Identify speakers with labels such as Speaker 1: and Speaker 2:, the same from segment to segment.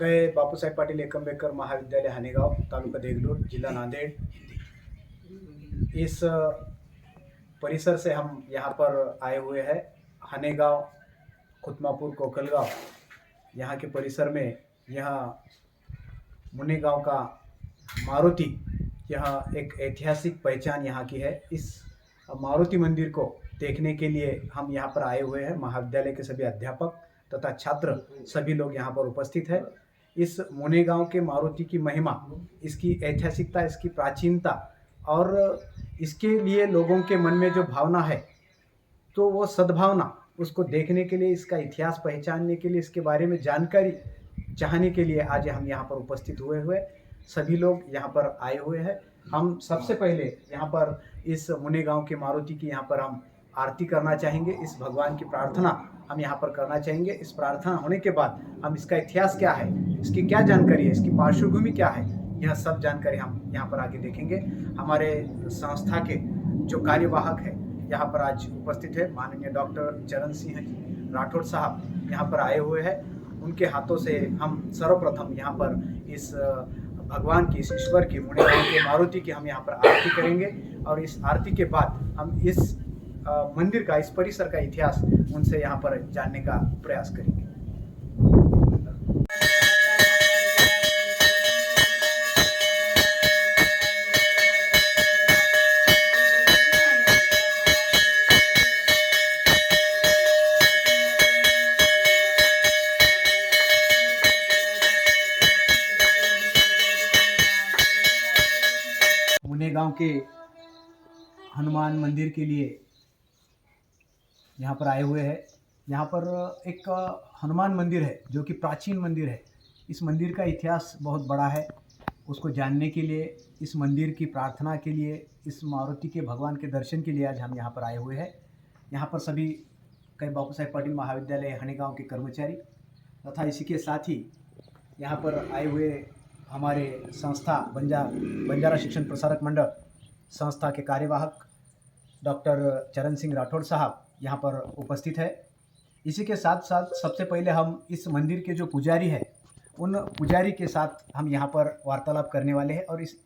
Speaker 1: कै बापूसाहेब पाटील एकंबेकर महाविद्यालय हानेगांव, तालुका देगलूर, जिला नांदेड़। इस परिसर से हम यहाँ पर आए हुए हैं। हानेगांव, खुतमापुर, कोकलगांव, यहाँ के परिसर में यह मुने गांव का मारुति, यह एक ऐतिहासिक पहचान यहाँ की है। इस मारुति मंदिर को देखने के लिए हम यहाँ पर आए हुए हैं। महाविद्यालय के सभी अध्यापक तथा छात्र सभी लोग यहाँ पर उपस्थित हैं। इस मुने गांव के मारुति की महिमा, इसकी ऐतिहासिकता, इसकी प्राचीनता और इसके लिए लोगों के मन में जो भावना है, तो वो सद्भावना, उसको देखने के लिए, इसका इतिहास पहचानने के लिए, इसके बारे में जानकारी चाहने के लिए आज हम यहाँ पर उपस्थित हुए सभी लोग यहाँ पर आए हुए हैं। हम सबसे पहले यहाँ पर इस मुने गांव के मारुति की यहाँ पर हम आरती करना चाहेंगे। इस भगवान की प्रार्थना हम यहाँ पर करना चाहेंगे। इस प्रार्थना होने के बाद हम इसका इतिहास क्या है, इसकी क्या जानकारी है, इसकी पार्श्वभूमि क्या है, यह सब जानकारी हम यहाँ पर आगे देखेंगे। हमारे संस्था के जो कार्यवाहक है यहाँ पर आज उपस्थित है, माननीय डॉक्टर चरण सिंह जी राठौड़ साहब यहाँ पर आए हुए हैं। उनके हाथों से हम सर्वप्रथम यहाँ पर इस भगवान की, इस ईश्वर की, मुने गांव के मारुति की हम यहाँ पर आरती करेंगे और इस आरती के बाद हम इस मंदिर का, इस परिसर का इतिहास उनसे यहाँ पर जानने का प्रयास करेंगे। मुने गांव के हनुमान मंदिर के लिए यहाँ पर आए हुए हैं। यहाँ पर एक हनुमान मंदिर है जो कि प्राचीन मंदिर है। इस मंदिर का इतिहास बहुत बड़ा है। उसको जानने के लिए, इस मंदिर की प्रार्थना के लिए, इस मारुति के भगवान के दर्शन के लिए आज हम यहाँ पर आए हुए हैं। यहाँ पर सभी कै बापूसाहेब पाटिल महाविद्यालय हानेगांव के कर्मचारी तथा इसी के साथ ही यहाँ पर आए हुए हमारे संस्था बंजारा शिक्षण प्रसारक मंडल संस्था के कार्यवाहक डॉक्टर चरण सिंह राठौड़ साहब यहाँ पर उपस्थित है। इसी के साथ साथ सबसे पहले हम इस मंदिर के जो पुजारी है, उन पुजारी के साथ हम यहाँ पर वार्तालाप करने वाले हैं और इस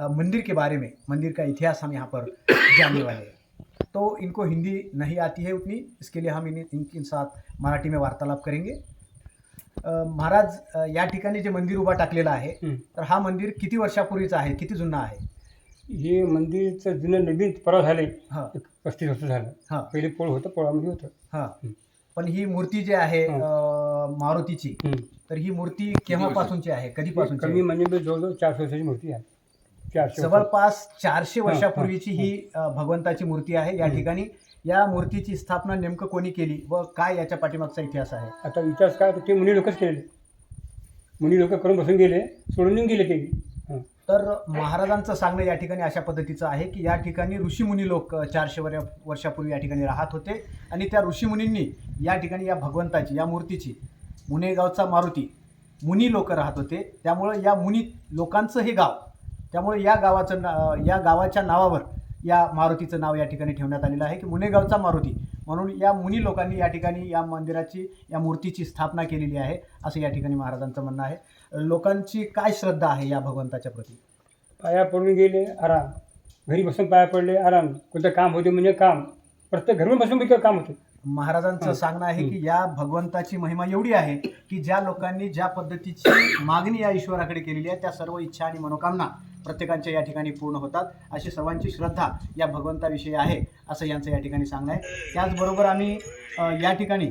Speaker 1: मंदिर के बारे में, मंदिर का इतिहास हम यहाँ पर जानने वाले हैं। तो इनको हिंदी नहीं आती है उतनी, इसके लिए हम इनके साथ मराठी में वार्तालाप करेंगे। महाराज, या ठिकाणी जे मंदिर उभा टाकलेलं आहे, तर हा मंदिर किती वर्षापूर्वीचा आहे, किती जुना आहे?
Speaker 2: हे मंदिरचं जुनं नवीन परवा झाले
Speaker 1: हां
Speaker 2: 35 वर्ष झालं.
Speaker 1: हां
Speaker 2: पहिले पोळ होतं, पोळामध्ये होतं.
Speaker 1: हां पण ही मूर्ती जी आहे मारुतीची, तर ही मूर्ती केव्हापासूनची आहे, कधीपासूनची
Speaker 2: कमी
Speaker 1: आहे?
Speaker 2: म्हणजे जवळजवळ 400 वर्षाची मूर्ती आहे. 400
Speaker 1: जवळपास 400 वर्षापूर्वीची ही भगवंताची मूर्ती आहे। या ठिकाणी या मूर्तीची स्थापना नेमकं कोणी केली व काय याच्या पाठीमागचा इतिहास आहे?
Speaker 2: आता इतिहास काय, ते मुनी लोकच केलेले. मुनी लोक करून बसून गेले, सोडून निघून गेले ते.
Speaker 1: तर महाराजांचं सांगणं या ठिकाणी अशा पद्धतीचं आहे की या ठिकाणी ऋषीमुनी लोक 400 वर्षापूर्वी या ठिकाणी राहत होते आणि त्या ऋषीमुनींनी या ठिकाणी या भगवंताची, या मूर्तीची, मुनेगावचा मारुती, मुनी लोक राहत होते, त्यामुळे या मुनी लोकांचं हे गाव, त्यामुळे या गावाच्या नावावर या मारुतीचं नाव या ठिकाणी ठेवण्यात आलेलं आहे की मुनेगावचा मारुती, म्हणून या मुनी लोकांनी या ठिकाणी या मंदिराची, या मूर्तीची स्थापना केलेली आहे असं या ठिकाणी महाराजांचं म्हणणं आहे। लोकांची काय श्रद्धा आहे या भगवंताच्या प्रती?
Speaker 2: पाया पडून गेले आराम, घरी बसून पाया पडले आराम, कोणतं काम होते म्हणजे काम, प्रत्येक घरून बसून बी काम होते.
Speaker 1: महाराजांचं सांगणं आहे की या भगवंताची महिमा एवढी आहे की ज्या लोकांनी ज्या पद्धतीची मागणी या ईश्वराकडे केलेली आहे, त्या सर्व इच्छा आणि मनोकामना प्रत्येकांच्या या ठिकाणी पूर्ण होतात, अशी सर्वांची श्रद्धा या भगवंताविषयी आहे असं यांचं या ठिकाणी सांगणं आहे। त्याचबरोबर आम्ही या ठिकाणी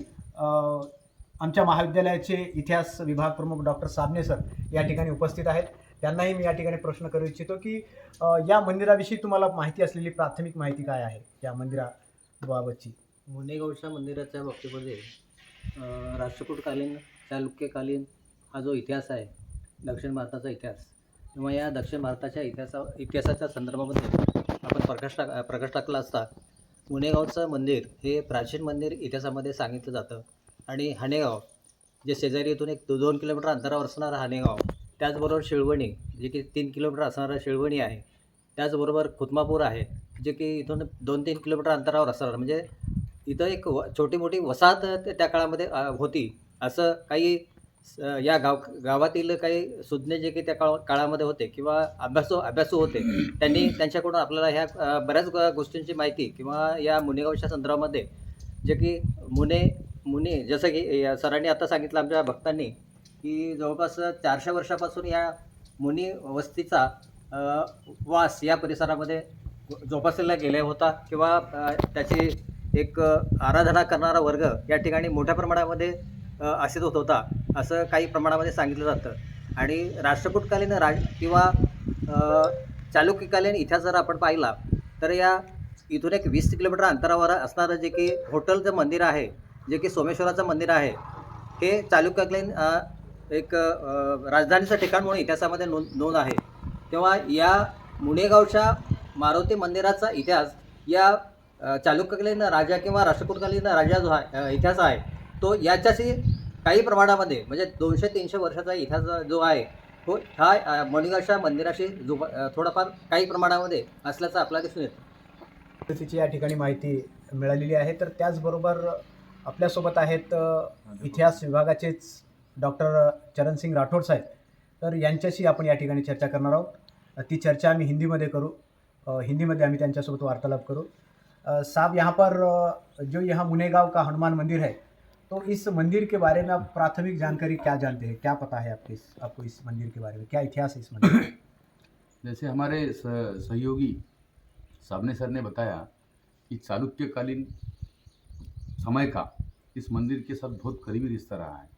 Speaker 1: आमच्या महाविद्यालयाचे इतिहास विभाग प्रमुख डॉक्टर साबणे सर या ठिकाणी उपस्थित आहेत। त्यांनाही मी या ठिकाणी प्रश्न करू इच्छितो की या मंदिराविषयी तुम्हाला माहिती असलेली प्राथमिक माहिती काय आहे या मंदिराबाबतची?
Speaker 3: मुनेगावच्या मंदिराच्या बाबतीमध्ये राष्ट्रकूटकालीन, चालुक्यकालीन हा जो इतिहास आहे, दक्षिण भारताचा इतिहास, किंवा या दक्षिण भारताच्या इतिहासाच्या संदर्भामध्ये आपण प्रकाश टाकला असता मुनेगावचं मंदिर हे प्राचीन मंदिर इतिहासामध्ये सांगितलं जातं। आणि हानेगाव जे शेजारी इथून एक 2 किलोमीटर अंतरावर असणारं हानेगाव, त्याचबरोबर शिळवणी जे की 3 किलोमीटर असणारं शिळवणी आहे, त्याचबरोबर खुतमापूर आहे जे की इथून 2-3 किलोमीटर अंतरावर असणार, म्हणजे इथं एक छोटी मोठी वसाहत त्या काळामध्ये होती असं काही या गावातील काही सुज्ञ जे की त्या काळामध्ये होते किंवा अभ्यासू होते, त्यांनी त्यांच्याकडून आपल्याला ह्या बऱ्याच गोष्टींची माहिती किंवा या मुनेगावच्या संदर्भामध्ये जे की मुने जसं की सरांनी आता सांगितलं आमच्या भक्तांनी की जवळपास 400 वर्षापासून या मुनी वस्तीचा वास या परिसरामध्ये जोपासलेला गेला होता किंवा त्याची एक आराधना करणारा वर्ग या ठिकाणी मोठ्या प्रमाणामध्ये अस्तित्वात होता असं काही प्रमाणामध्ये सांगितलं जातं. आणि राष्ट्रकूटकालीन किंवा चालुक्यकालीन इतिहास जर आपण पाहिला तर या इथून एक 20 किलोमीटर अंतरावर असणारं जे की होटलचं मंदिर आहे, जे की सोमेश्वराचं मंदिर आहे, हे चालुक्यकालीन एक राजधानीचं ठिकाण म्हणून इतिहासामध्ये नोंद आहे. तेव्हा या मुनेगावच्या मारुती मंदिराचा इतिहास या चालुक्यकालीन राजा किंवा राष्ट्रकूटकालीन राजा जो आहे इतिहास आहे तो याच्याशी काही प्रमाणामध्ये म्हणजे 200-300 वर्षाचा इतिहास जो आहे तो हा मुनेगावच्या मंदिराशी थोडाफार काही प्रमाणामध्ये असल्याचं आपल्याला दिसून येतं.
Speaker 1: तिची या ठिकाणी माहिती मिळालेली आहे. तर त्याचबरोबर आपल्यासोबत आहेत इतिहास विभागाचेच डॉक्टर चरणसिंग राठोड साहेब. तर यांच्याशी आपण या ठिकाणी चर्चा करणार आहोत. ती चर्चा आम्ही हिंदीमध्ये करू. हिंदीमध्ये आम्ही त्यांच्यासोबत वार्तालाप करू. साहब, यहाँ पर जो यहाँ मुनेगांव का हनुमान मंदिर है, तो इस मंदिर के बारे में आप प्राथमिक जानकारी क्या जानते हैं, क्या पता है आपको इस मंदिर के बारे में, क्या इतिहास है इस मंदिर का?
Speaker 4: जैसे हमारे सहयोगी सामने सर ने बताया कि चालुक्यकालीन समय का इस मंदिर के साथ बहुत करीबी रिश्ता रहा है.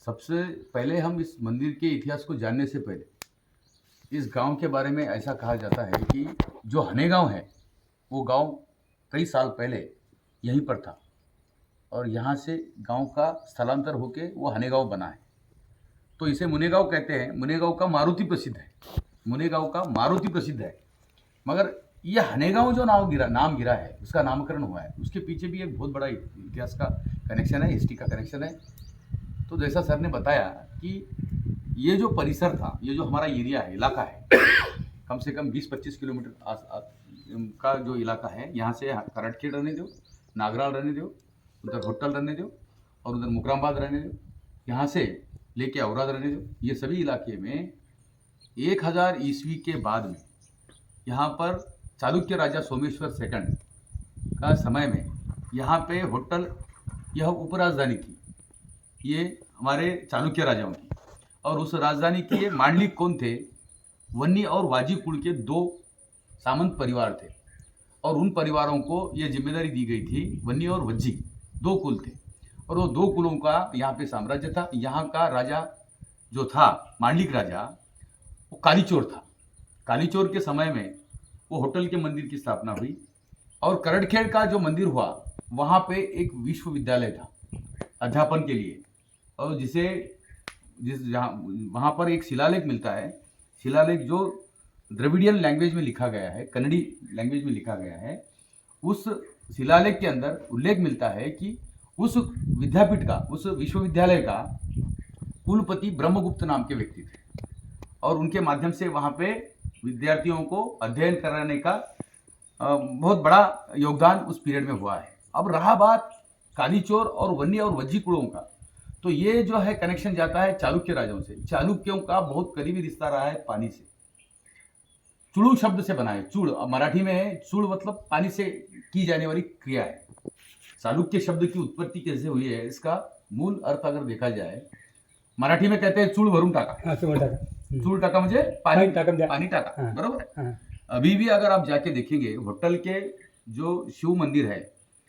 Speaker 4: सबसे पहले हम इस मंदिर के इतिहास को जानने से पहले इस गांव के बारे में ऐसा कहा जाता है कि जो हनेगांव है वो गांव कई साल पहले यहीं पर था और यहाँ से गांव का स्थलांतर होके वो हनेगांव बना है. तो इसे मुनेगांव कहते हैं. मुनेगांव का मारुति प्रसिद्ध है. मुनेगांव का मारुति प्रसिद्ध है. मगर ये हनेगांव जो नाम गिरा है, उसका नामकरण हुआ है, उसके पीछे भी एक बहुत बड़ा इतिहास का कनेक्शन है, हिस्ट्री का कनेक्शन है. तो जैसा सर ने बताया कि ये जो परिसर था, ये जो हमारा एरिया है, इलाका है, कम से कम 20-25 किलोमीटर का जो इलाका है, यहाँ से करटखेड़ रहने दो, नागराल रहने दो, उधर होटल रहने दो और उधर मुकरामबाद रहने दो, यहाँ से लेके औराद रहने दो, ये सभी इलाके में 1000 ईस्वी के बाद में यहाँ पर चालुक्य राजा सोमेश्वर सेकंड का समय में यहाँ पे होटल, यह उपराजधानी थी ये हमारे चालुक्य राजाओं की. और उस राजधानी के मांडलिक कौन थे? वन्नी और वाजी कुल के 2 सामंत परिवार थे और उन परिवारों को ये जिम्मेदारी दी गई थी. वन्नी और वज्जी 2 कुल थे और वो 2 कुलों का यहाँ पे साम्राज्य था. यहाँ का राजा जो था मांडलिक राजा, वो कालीचोर था. कालीचोर के समय में वो होटल के मंदिर की स्थापना हुई और करटखेड़ का जो मंदिर हुआ वहाँ पे एक विश्वविद्यालय था अध्यापन के लिए. और वहाँ पर एक शिलालेख मिलता है. शिलालेख जो द्रविडियन लैंग्वेज में लिखा गया है, कन्नड़ी लैंग्वेज में लिखा गया है, उस शिलालेख के अंदर उल्लेख मिलता है कि उस विद्यापीठ का, उस विश्वविद्यालय का कुलपति ब्रह्मगुप्त नाम के व्यक्ति थे और उनके माध्यम से वहाँ पे विद्यार्थियों को अध्ययन कराने का बहुत बड़ा योगदान उस पीरियड में हुआ है. अब रहा बात कालीचोर और वन्नी और वज्जी कुलों का, तो ये जो है कनेक्शन जाता है चालुक्य राजाओं से. चालुक्यों का बहुत करीबी रिश्ता रहा है पानी से. चुड़ू शब्द से बना है. चूड़ मराठी में है. चूड़ मतलब पानी से की जाने वाली क्रिया है. चालुक्य शब्द की उत्पत्ति कैसे हुई है, इसका मूल अर्थ अगर देखा जाए, मराठी में कहते हैं चूड़ भरून टाका. चूड़ टाका म्हणजे पानी टाका, बरोबर है. अभी भी अगर आप जाके देखेंगे होटल के जो शिव मंदिर है,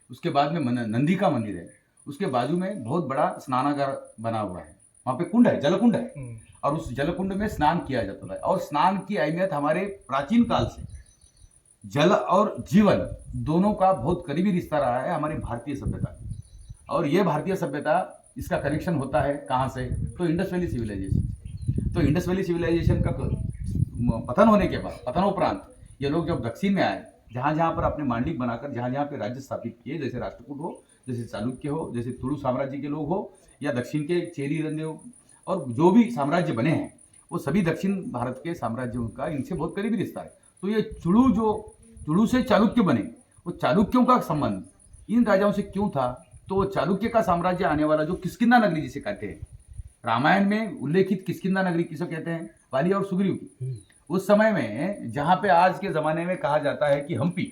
Speaker 4: उसके बाद में नंदी का मंदिर है, उसके बाजू में बहुत बड़ा स्नानागार बना हुआ है. वहाँ पे कुंड है, जलकुंड है और उस जलकुंड में स्नान किया जाता है. और स्नान की अहमियत हमारे प्राचीन काल से जल और जीवन दोनों का बहुत करीबी रिश्ता रहा है हमारी भारतीय सभ्यता. और ये भारतीय सभ्यता, इसका कनेक्शन होता है कहाँ से? तो इंडस वैली सिविलाइजेशन. तो इंडस वैली सिविलाइजेशन का पतन होने के बाद, पतनोपरांत ये लोग जब दक्षिण में आए, जहाँ जहाँ पर अपने मांडलिक बनाकर जहाँ जहाँ पे राज्य स्थापित किए, जैसे राष्ट्रकूट हो, जैसे चालुक्य हो, जैसे तुलु साम्राज्य के लोग हो, या दक्षिण के चेरी रंदे हो, और जो भी साम्राज्य बने हैं वो सभी दक्षिण भारत के साम्राज्यों का इनसे बहुत करीबी रिश्ता है. तो ये चुड़ू से चालुक्य बने, वो चालुक्यों का संबंध इन राजाओं से क्यों था? तो वो चालुक्य का साम्राज्य आने वाला जो किष्किंधा नगरी जिसे कहते हैं, रामायण में उल्लेखित किष्किंधा नगरी किसे कहते हैं? वाली और सुग्रीव की। उस समय में जहाँ पे आज के ज़माने में कहा जाता है कि हम्पी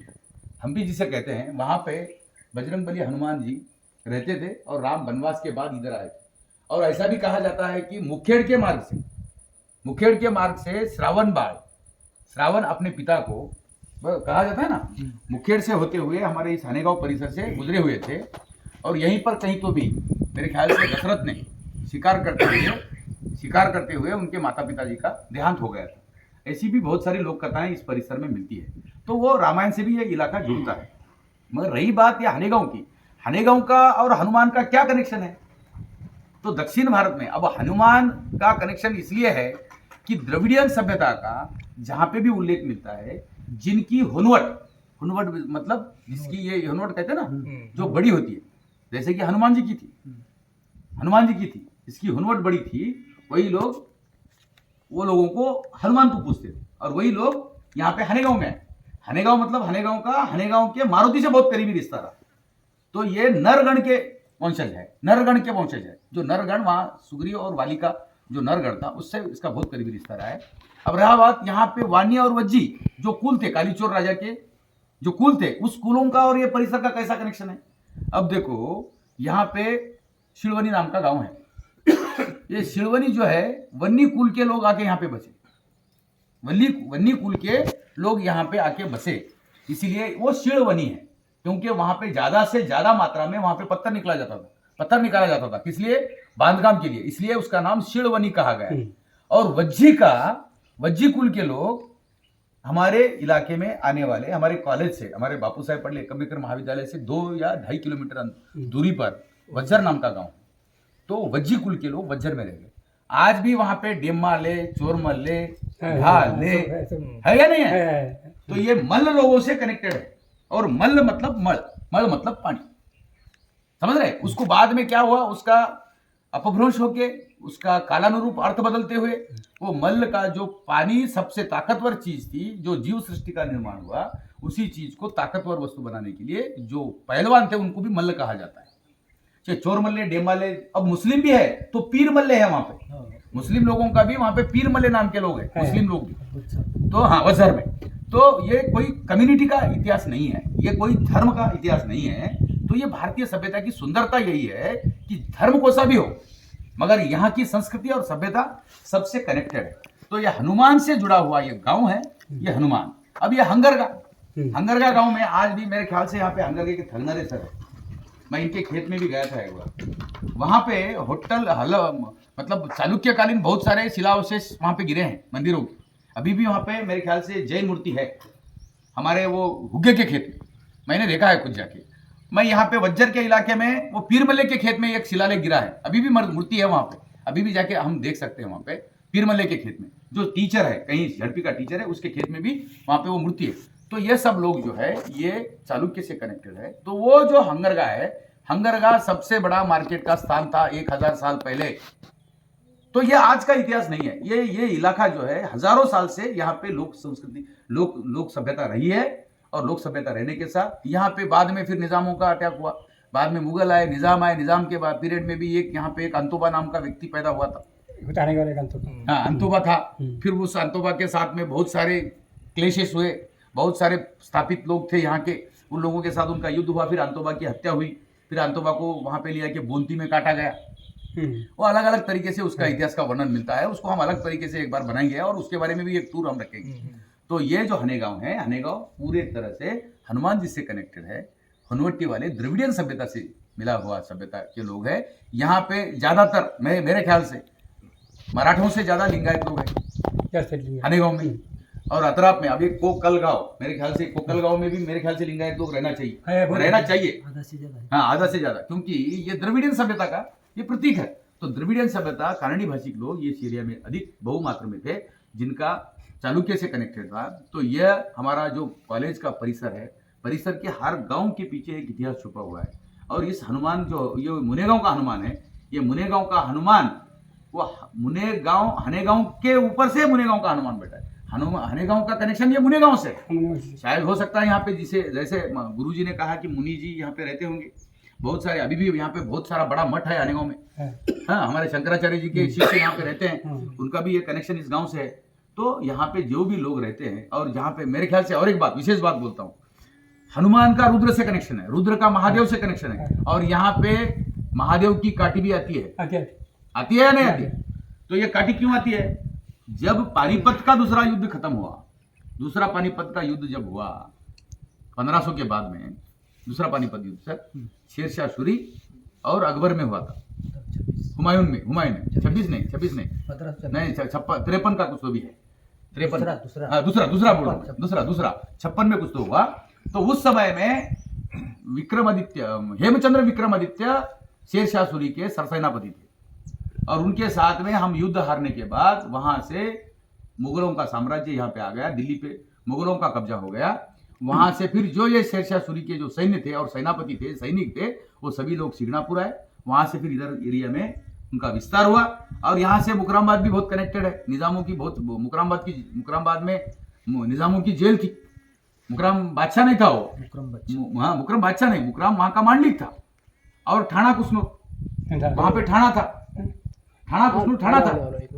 Speaker 4: जिसे कहते हैं, वहाँ पे बजरंगबली हनुमान जी रहते थे और राम वनवास के बाद इधर आए थे। और ऐसा भी कहा जाता है कि मुखेड़ के मार्ग से श्रावण अपने पिता को कहा जाता है ना, मुखेड़ से होते हुए हमारे इस हनेगांव परिसर से गुजरे हुए थे। और यहीं पर कहीं तो भी मेरे ख्याल से दशरथ ने शिकार करते हुए उनके माता पिता जी का देहांत हो गया था। ऐसी भी बहुत सारी लोक कथाएं इस परिसर में मिलती है, तो वो रामायण से भी ये इलाका जुड़ता है। मगर रही बात ये हनेगांव की, हनेगांव का और हनुमान का क्या कनेक्शन है? तो दक्षिण भारत में अब हनुमान का कनेक्शन इसलिए है कि द्रविडियन सभ्यता का जहाँ पे भी उल्लेख मिलता है, जिनकी हुनवट मतलब जिसकी ये हुनवट कहते हैं ना, जो बड़ी होती है, जैसे कि हनुमान जी की थी, इसकी हुनवट बड़ी थी, वही लोग वो लोगों को हनुमान को पूछते थे। और वही लोग यहाँ पे हनेगांव में आए। हनेगांव मतलब हनेगांव के मारुति से बहुत करीबी रिश्ता रहा। तो ये नरगण के वंशज है। जो नरगण वहाँ सुग्रीव और वाली का जो नरगण था, उससे इसका बहुत करीबी रिश्ता रहा है। अब रहा बात यहाँ पे वानिया और वज्जी जो कुल थे, कालीचोर राजा के जो कुल थे, उस कुलों का और ये परिसर का कैसा कनेक्शन है? अब देखो, यहाँ पे शिलवनी नाम का गांव है। ये शिलवनी जो है, वन्नी कुल के लोग आके यहाँ पे बसे, वन्नी कुल के लोग यहाँ पे आके बसे, इसीलिए वो शिलवनी है। क्योंकि वहां पे ज्यादा से ज्यादा मात्रा में वहां पे पत्थर निकाला जाता था। किस लिए? बांधकाम के लिए, इसलिए उसका नाम शिलवनी कहा गया है। और वज्जी कुल के लोग हमारे इलाके में आने वाले, हमारे कॉलेज से, हमारे बापू साहेब पढ़ले अंबेडकर महाविद्यालय से 2 या 2.5 किलोमीटर दूरी पर वज्जर नाम का गांव, तो वज्जी कुल के लोग वज्जर में रह गए। आज भी वहां पे डेम्माले, चोरमल्ले, ढाले है या नहीं है? तो ये मल्ल लोगों से कनेक्टेड है। और मल्ल मतलब मल मतलब पानी, समझ रहे? उसको बाद में क्या हुआ, उसका अपभ्रंश होके उसका कालानुरूप अर्थ बदलते हुए वो मल्ल का जो पानी सबसे ताकतवर चीज थी, जो जीव सृष्टि का निर्माण हुआ, उसी चीज को ताकतवर वस्तु बनाने के लिए जो पहलवान थे उनको भी मल्ल कहा जाता है। चाहे चोर मल्ले, डेमाले, अब मुस्लिम भी है तो पीर मल्ले है वहां पे। मुस्लिम लोगों का भी वहां पे पीर मल्ले नाम के लोग हैं, मुस्लिम लोग भी। तो हाँ, वजर में तो ये कोई कम्युनिटी का इतिहास नहीं है, ये कोई धर्म का इतिहास नहीं है। तो ये भारतीय सभ्यता की सुंदरता यही है कि धर्म कोसा भी हो, मगर यहाँ की संस्कृति और सभ्यता सबसे कनेक्टेड है। तो ये हनुमान से जुड़ा हुआ ये गांव है, ये हनुमान। अब ये हंगरगा गांव में आज भी मेरे ख्याल से यहाँ पे हंगरगे के थंगनरे सर है। मैं इनके खेत में भी गया था एक बार। वहां पे मतलब चालुक्यकालीन बहुत सारे शिलावशेष वहां पे गिरे हैं मंदिरों के। अभी भी वहां पे मेरे ख्याल से जैन मूर्ति है हमारे वो हुग्गे के खेत में, मैंने देखा है कुछ जाके। मैं यहाँ पे वज्जर के इलाके में वो पीरमल्ले के खेत में एक शिलालेख गिरा है, अभी भी मूर्ति है वहां पे, अभी भी जाके हम देख सकते हैं वहां पे पीरमल्ले के खेत में। जो टीचर है, कहीं झड़पी का टीचर है, उसके खेत में भी वहां पे वो मूर्ति है। तो ये सब लोग जो है ये चालुक्य से कनेक्टेड है। तो वो जो हंगरगा है, हंगरगा सबसे बड़ा मार्केट का स्थान था 1000 साल पहले। तो ये आज का इतिहास नहीं है, ये इलाका जो है हजारों साल से यहाँ पे लोक संस्कृति, लोक सभ्यता रही है। और लोक सभ्यता रहने के साथ यहाँ पे बाद में फिर निजामों का अटैक हुआ, बाद में मुगल आए, निजाम आए, निजाम के बाद पीरियड में भी एक यहाँ पे एक अंतोबा नाम का व्यक्ति पैदा हुआ था। हाँ, अंतोबा था। फिर उस अंतोबा के साथ में बहुत सारे क्लेशेस हुए, बहुत सारे स्थापित लोग थे यहाँ के, उन लोगों के साथ उनका युद्ध हुआ, फिर अंतोबा की हत्या हुई, फिर अंतोबा को वहाँ पे लिया के बोंती में काटा गया। वो अलग अलग तरीके से उसका इतिहास का वर्णन मिलता है, उसको हम अलग तरीके से एक बार बनाएंगे और उसके बारे में भी एक टूर हम रखेंगे। तो ये जो हनेगांव है, हनेगांव पूरे तरह से हनुमान जी से कनेक्टेड है, हनुवट्टी वाले द्रविडियन सभ्यता से मिला हुआ सभ्यता के लोग हैं। यहाँ पे ज्यादातर मेरे ख्याल से मराठों से ज्यादा लिंगायत लोग हैं हनेगांव में। और अतराप में अब एक कोकलगांव, मेरे ख्याल से कोकलगांव में भी मेरे ख्याल से लिंगायत लोग रहना चाहिए, हाँ आधा से ज्यादा, क्योंकि ये द्रविडियन सभ्यता का ये प्रतीक है। तो द्रविडियन सभ्यता, कानड़ी भाषिक लोग ये एरिया में अधिक बहुमात्र में थे, जिनका चालुक्य से कनेक्टेड था। तो यह हमारा जो कॉलेज का परिसर है, परिसर के हर गांव के पीछे एक इतिहास छुपा हुआ है। और इस हनुमान जो ये मुनेगांव का हनुमान है, ये मुनेगांव का हनुमान वो हनेगांव के ऊपर से मुनेगांव का हनुमान बैठा है। हनेगांव का कनेक्शन ये मुनेगांव से शायद हो सकता है यहाँ पे, जैसे गुरुजी ने कहा कि मुनि जी यहाँ पे रहते होंगे, बहुत सारे अभी भी यहाँ पे बहुत सारा बड़ा मठ है आनेगांव में।
Speaker 2: है।
Speaker 4: हाँ, हमारे शंकराचार्य जी के शिष्य यहाँ पे रहते हैं,
Speaker 2: हम्म।
Speaker 4: उनका भी ये कनेक्शन इस गांव से है। तो यहाँ पे जो भी लोग रहते हैं, और जहाँ पे मेरे ख्याल से और एक बात, विशेष बात बोलता हूँ, हनुमान का रुद्र से कनेक्शन है, रुद्र का महादेव से कनेक्शन है, और यहाँ पे महादेव की काटी भी आती है। आती है या नहीं आती? तो ये काटी क्यों आती है? जब पानीपत का दूसरा युद्ध खत्म हुआ, दूसरा पानीपत का युद्ध जब हुआ 1500 के बाद में, दूसरा पानीपत युद्ध सर शेरशाह सूरी और अकबर में हुआ था, हुमायूं में 26 नहीं 53 का कुछ तो भी है, 53 दूसरा 56 में कुछ तो हुआ। तो उस समय में विक्रमादित्य, हेमचंद्र विक्रमादित्य शेरशाह सूरी के सरसेनापति थे, और उनके साथ में हम युद्ध हारने के बाद वहां से मुगलों का साम्राज्य यहाँ पे आ गया, दिल्ली पे मुगलों का कब्जा हो गया। वहां से फिर जो ये शेरशाह सूरी के जो सैन्य थे और सेनापति थे, सैनिक थे, वो सभी लोग सिगनापुर आए। वहां से फिर इधर एरिया में उनका विस्तार हुआ, और यहाँ से मुकरामबाद भी बहुत कनेक्टेड है, निजामों की बहुत, मुकरामबाद में निजामों की जेल थी। मुकराम बादशाह नहीं था वो, हाँ मुकराम बादशाह नहीं, मुकराम वहां का मांडलिक था, और ठाणा कुसनूर वहां पे ठाणा था, ठाणा था।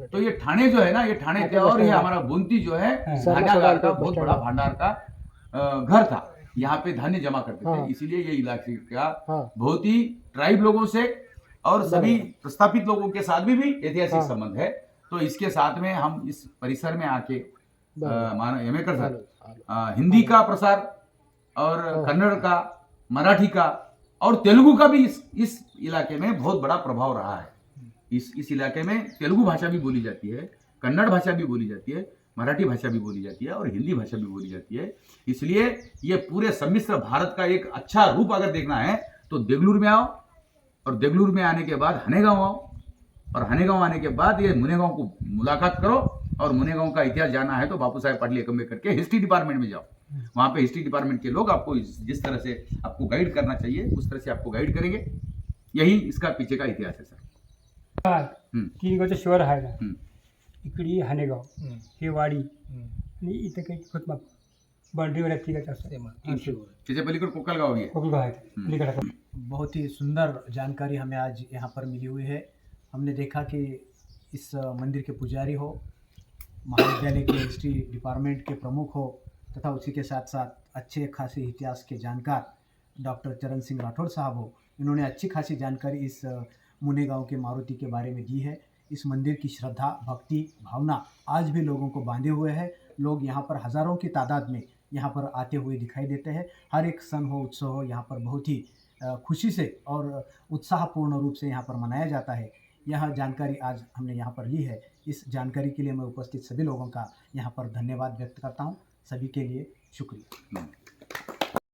Speaker 4: तो ये ठाणे जो है ना, ये ठाणे थे, और ये हमारा बुंती जो है धान्यागार का बहुत बड़ा भंडार का घर था, यहाँ पे धान्य जमा करते थे। इसीलिए ये इलाके का बहुत ही ट्राइब लोगों से और सभी प्रस्थापित लोगों के साथ भी ऐतिहासिक संबंध है। तो इसके साथ में हम इस परिसर में आके एमेकर सर हिंदी का प्रसार और कन्नड़ का, मराठी का और तेलुगु का भी इस इलाके में बहुत बड़ा प्रभाव रहा है। इस इलाके में तेलुगु भाषा भी बोली जाती है, कन्नड़ भाषा भी बोली जाती है, मराठी भाषा भी बोली जाती है, और हिंदी भाषा भी बोली जाती है। इसलिए ये पूरे सम्मिश्र भारत का एक अच्छा रूप अगर देखना है तो देगलूर में आओ, और देगलूर में आने के बाद हनेगांव आओ, और हनेगांव आने के बाद ये मुनेगांव को मुलाकात करो, और मुनेगांव का इतिहास जाना है तो बापू साहेब पाटली एकम्बेकर के हिस्ट्री डिपार्टमेंट में जाओ। वहां पे हिस्ट्री डिपार्टमेंट के लोग आपको जिस तरह से आपको गाइड करना चाहिए उस तरह से आपको गाइड करेंगे। यही इसका पीछे का इतिहास है सर।
Speaker 2: 3 गावचं शहर आहे ना, इकडे हानेगाव, हे वाडी, आणि इथं काही खोतमा बाउंड्रीवर आहे तिघाचं असं
Speaker 4: त्याच्या पलीकडे कोकलगाव आहे।
Speaker 2: कोकलगाव आहे पलीकडे।
Speaker 1: बहुत ही सुंदर जानकारी हमें आज यहाँ पर मिली हुई है। हमने देखा कि इस मंदिर के पुजारी हो, महाविद्यालय के हिस्ट्री डिपार्टमेंट के प्रमुख हो, तथा उसी के साथ साथ अच्छे खासे इतिहास के जानकार डॉक्टर चरण सिंह राठौड़ साहब हो। इन्होंने अच्छी खासी जानकारी इस मुनेगांव के मारुति के बारे में दी है। इस मंदिर की श्रद्धा, भक्ति, भावना आज भी लोगों को बांधे हुए है। लोग यहाँ पर हज़ारों की तादाद में यहाँ पर आते हुए दिखाई देते हैं। हर एक सन हो, उत्सव हो, यहाँ पर बहुत ही खुशी से और उत्साहपूर्ण रूप से यहाँ पर मनाया जाता है। यह जानकारी आज हमने यहाँ पर ली है। इस जानकारी के लिए मैं उपस्थित सभी लोगों का यहाँ पर धन्यवाद व्यक्त करता हूँ। सभी के लिए शुक्रिया।